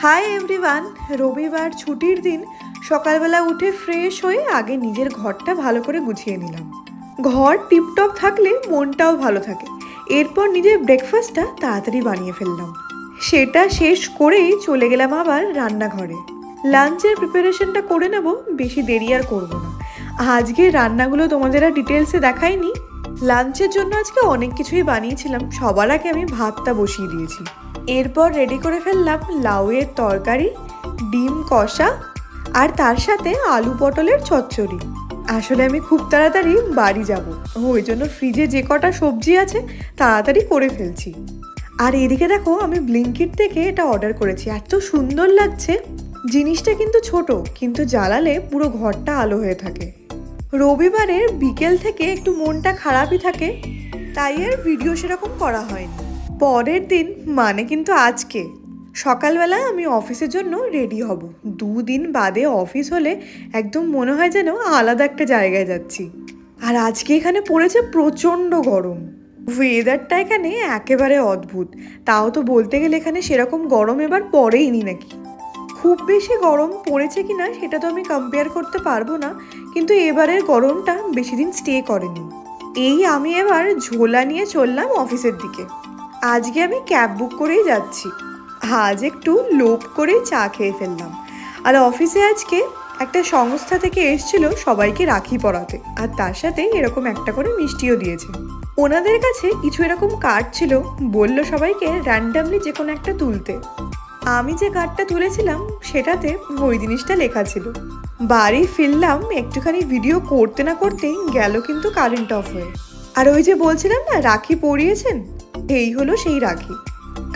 Hi everyone. রবিবার ছুটির দিন সকালবেলা উঠে ফ্রেশ হয়ে আগে নিজের ঘরটা ভালো করে গুছিয়ে নিলাম। ঘর টিপটপ থাকলে মনটাও ভালো থাকে। এরপর নিজের ব্রেকফাস্টটা তাড়াতাড়ি বানিয়ে ফেললাম। সেটা শেষ করেই চলে গেলাম আবার রান্নাঘরে। লাঞ্চের প্রিপারেশনটা করে নেব, বেশি দেরি আর করবো না। আজকে রান্নাগুলো তোমাদের আর ডিটেলসে দেখাইনি। লাঞ্চের জন্য আজকে অনেক কিছুই বানিয়েছিলাম। সবার আগে আমি ভাতটা বসিয়ে দিয়েছি। এরপর রেডি করে ফেললাম লাউয়ের তরকারি, ডিম কষা আর তার সাথে আলু পটলের চচ্চড়ি। আসলে আমি খুব তাড়াতাড়ি বাড়ি যাব, ওই জন্য ফ্রিজে যে কটা সবজি আছে তাড়াতাড়ি করে ফেলছি। আর এদিকে দেখো, আমি ব্লিঙ্কিট থেকে এটা অর্ডার করেছি। এত সুন্দর লাগছে। জিনিসটা কিন্তু ছোট, কিন্তু জ্বালালে পুরো ঘরটা আলো হয়ে থাকে। রবিবারের বিকেল থেকে একটু মনটা খারাপই থাকে, তাই আর ভিডিও সেরকম করা হয়নি। পরের দিন মানে কিন্তু আজকে সকালবেলা আমি অফিসের জন্য রেডি হব। 2 দিন বাদে অফিস হলে একদম মনে হয় যেন আলাদা একটা জায়গায় যাচ্ছি। আর আজকে এখানে পড়েছে প্রচণ্ড গরম। ওয়েদারটা এখানে একেবারে অদ্ভুত। তাও তো বলতে গেলে এখানে সেরকম গরম এবার পড়েইনি নাকি। খুব বেশি গরম পড়েছে কিনা সেটা তো আমি কম্পেয়ার করতে পারবো না, কিন্তু এবারের গরমটা বেশি দিন স্টে করেনি। এই আমি এবার ঝোলা নিয়ে চললাম অফিসের দিকে। আজকে আমি ক্যাব বুক করেই যাচ্ছি। আজ একটু লোভ করে চা খেয়ে ফেললাম। আর অফিসে আজকে একটা সংস্থা থেকে এসেছিল সবাইকে রাখি পরাতে, আর তার সাথে এরকম একটা করে মিষ্টিও দিয়েছে। ওনাদের কাছে কিছু এরকম কার্ড ছিল, বলল সবাইকে র্যান্ডামলি যে কোনো একটা তুলতে। আমি যে কার্ডটা তুলেছিলাম সেটাতে ওই জিনিসটা লেখা ছিল। বাড়ি ফিরলাম, একটুখানি ভিডিও করতে না করতেই গেল কিন্তু কারেন্ট অফ হয়ে। আর ওই যে বলছিলাম না রাখি পরিয়েছেন, এই হলো সেই রাখি।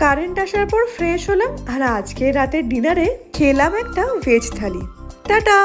কারেন্ট আসার পর ফ্রেশ হলাম, আর আজকে রাতের ডিনারে খেলাম একটা ভেজ থালি। টাটা।